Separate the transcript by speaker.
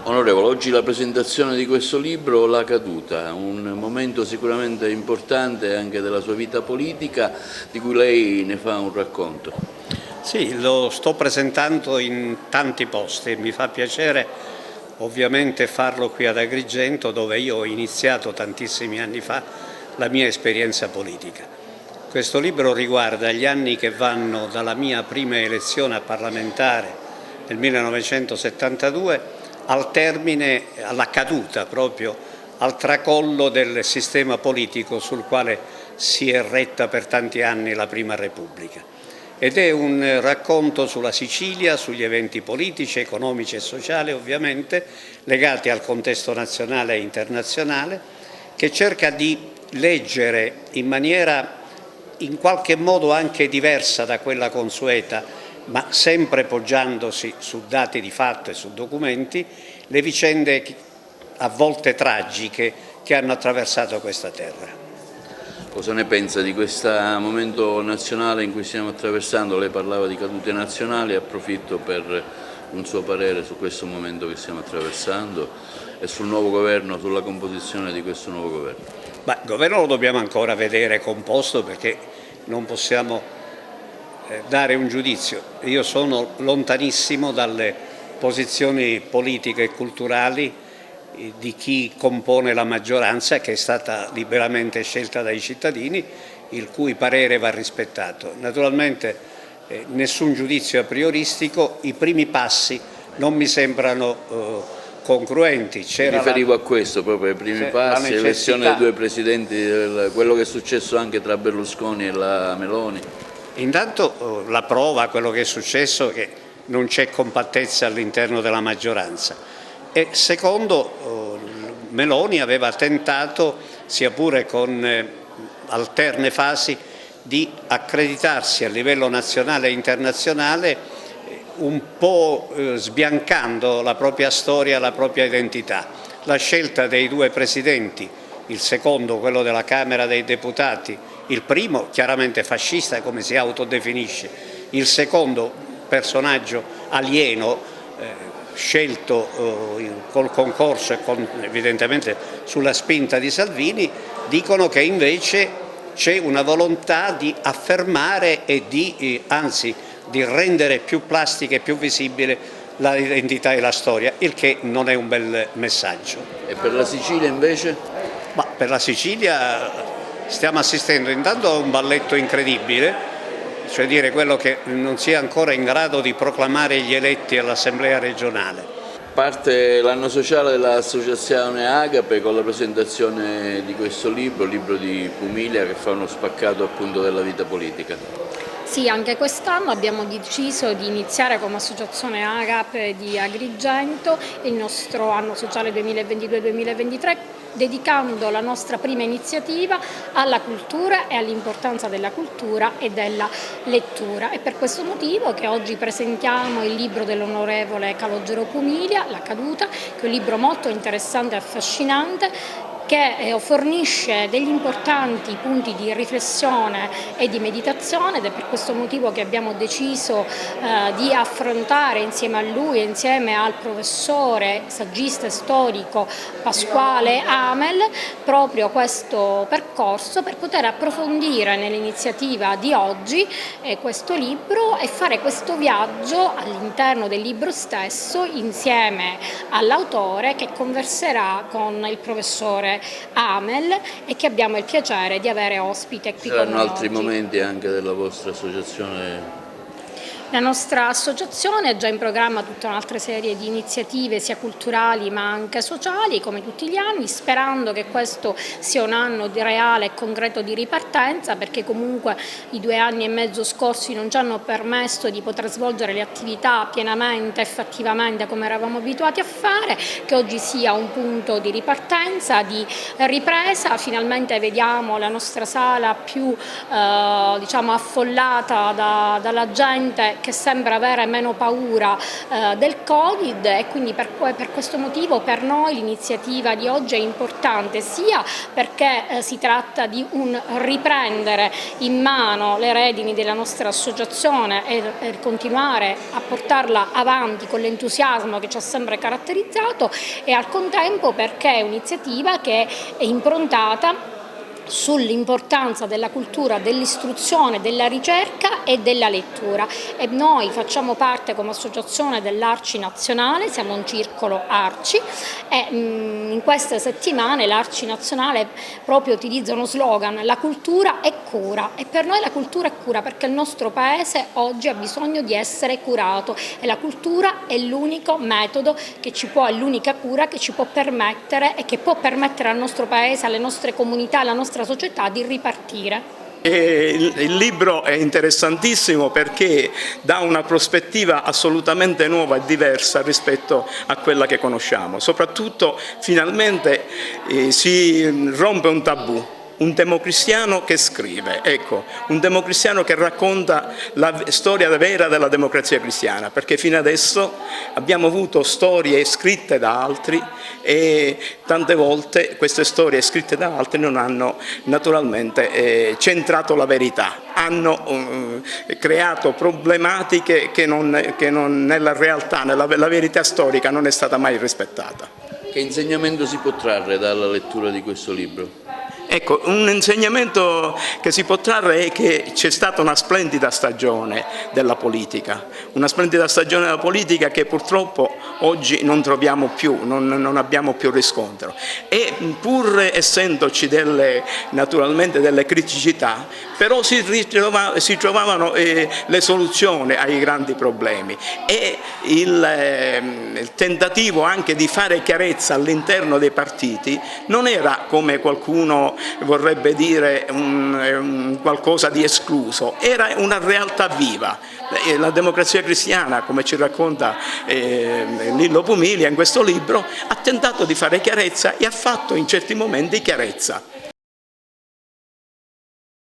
Speaker 1: Onorevole, oggi la presentazione di questo libro, La caduta, un momento sicuramente importante anche della sua vita politica, di cui lei ne fa un racconto.
Speaker 2: Sì, lo sto presentando in tanti posti e mi fa piacere ovviamente farlo qui ad Agrigento, dove io ho iniziato tantissimi anni fa la mia esperienza politica. Questo libro riguarda gli anni che vanno dalla mia prima elezione a parlamentare nel 1972 al termine, alla caduta proprio, al tracollo del sistema politico sul quale si è retta per tanti anni la Prima Repubblica. Ed è un racconto sulla Sicilia, sugli eventi politici, economici e sociali ovviamente, legati al contesto nazionale e internazionale, che cerca di leggere in maniera in qualche modo anche diversa da quella consueta, ma sempre poggiandosi su dati di fatto e su documenti, le vicende a volte tragiche che hanno attraversato questa terra.
Speaker 1: Cosa ne pensa di questo momento nazionale in cui stiamo attraversando? Lei parlava di cadute nazionali, approfitto per un suo parere su questo momento che stiamo attraversando e sul nuovo governo, sulla composizione di questo nuovo governo.
Speaker 2: Il governo lo dobbiamo ancora vedere composto, perché non possiamo dare un giudizio. Io sono lontanissimo dalle posizioni politiche e culturali di chi compone la maggioranza, che è stata liberamente scelta dai cittadini, il cui parere va rispettato. Naturalmente nessun giudizio a prioristico, i primi passi non mi sembrano congruenti.
Speaker 1: Mi riferivo a questo, proprio ai primi passi, l'elezione dei due presidenti, quello che è successo anche tra Berlusconi e la Meloni.
Speaker 2: Intanto la prova, quello che è successo, è che non c'è compattezza all'interno della maggioranza. E secondo, Meloni aveva tentato, sia pure con alterne fasi, di accreditarsi a livello nazionale e internazionale, un po' sbiancando la propria storia, la propria identità. La scelta dei due presidenti, il secondo quello della Camera dei Deputati, il primo chiaramente fascista come si autodefinisce, il secondo personaggio alieno, scelto col concorso e evidentemente sulla spinta di Salvini, dicono che invece c'è una volontà di affermare e anzi di rendere più plastica e più visibile l'identità e la storia, il che non è un bel messaggio.
Speaker 1: E per la Sicilia invece?
Speaker 2: Per la Sicilia stiamo assistendo intanto a un balletto incredibile, cioè dire quello che non si è ancora in grado di proclamare gli eletti all'Assemblea regionale.
Speaker 1: Parte l'anno sociale dell'Associazione Agape con la presentazione di questo libro, il libro di Pumilia, che fa uno spaccato appunto della vita politica.
Speaker 3: Sì, anche quest'anno abbiamo deciso di iniziare come Associazione Agape di Agrigento il nostro anno sociale 2022-2023, dedicando la nostra prima iniziativa alla cultura e all'importanza della cultura e della lettura. È per questo motivo che oggi presentiamo il libro dell'onorevole Calogero Pumilia, La caduta, che è un libro molto interessante e affascinante, che fornisce degli importanti punti di riflessione e di meditazione, ed è per questo motivo che abbiamo deciso di affrontare insieme a lui e insieme al professore, saggista e storico Pasquale Amel proprio questo percorso, per poter approfondire nell'iniziativa di oggi questo libro e fare questo viaggio all'interno del libro stesso insieme all'autore, che converserà con il professore Amel e che abbiamo il piacere di avere ospite qui con noi.
Speaker 1: Saranno altri momenti anche della vostra associazione?
Speaker 3: La nostra associazione ha già in programma tutta un'altra serie di iniziative sia culturali ma anche sociali, come tutti gli anni, sperando che questo sia un anno di reale e concreto di ripartenza, perché comunque i 2 anni e mezzo scorsi non ci hanno permesso di poter svolgere le attività pienamente e fattivamente come eravamo abituati a fare, che oggi sia un punto di ripartenza, di ripresa. Finalmente vediamo la nostra sala più affollata dalla gente che sembra avere meno paura del Covid, e quindi per questo motivo per noi l'iniziativa di oggi è importante, sia perché si tratta di un riprendere in mano le redini della nostra associazione e continuare a portarla avanti con l'entusiasmo che ci ha sempre caratterizzato, e al contempo perché è un'iniziativa che è improntata sull'importanza della cultura, dell'istruzione, della ricerca e della lettura, e noi facciamo parte come associazione dell'Arci Nazionale, siamo un circolo Arci, e in queste settimane l'Arci Nazionale proprio utilizza uno slogan: la cultura è cura, e per noi la cultura è cura perché il nostro paese oggi ha bisogno di essere curato e la cultura è l'unico metodo che ci può, è l'unica cura che ci può permettere e che può permettere al nostro paese, alle nostre comunità, alla nostra società di ripartire.
Speaker 4: Il libro è interessantissimo perché dà una prospettiva assolutamente nuova e diversa rispetto a quella che conosciamo. Soprattutto finalmente si rompe un tabù. Un democristiano che scrive, ecco, un democristiano che racconta la storia vera della democrazia cristiana, perché fino adesso abbiamo avuto storie scritte da altri e tante volte queste storie scritte da altri non hanno naturalmente centrato la verità, hanno creato problematiche che non nella realtà, nella verità storica non è stata mai rispettata.
Speaker 1: Che insegnamento si può trarre dalla lettura di questo libro?
Speaker 4: Ecco, un insegnamento che si può trarre è che c'è stata una splendida stagione della politica, una splendida stagione della politica che purtroppo oggi non troviamo più, non abbiamo più riscontro. E pur essendoci naturalmente delle criticità, però si trovavano le soluzioni ai grandi problemi, e il tentativo anche di fare chiarezza all'interno dei partiti non era, come qualcuno vorrebbe dire, qualcosa di escluso, era una realtà viva. La democrazia cristiana, come ci racconta Lillo Pumiglia in questo libro, ha tentato di fare chiarezza e ha fatto in certi momenti chiarezza.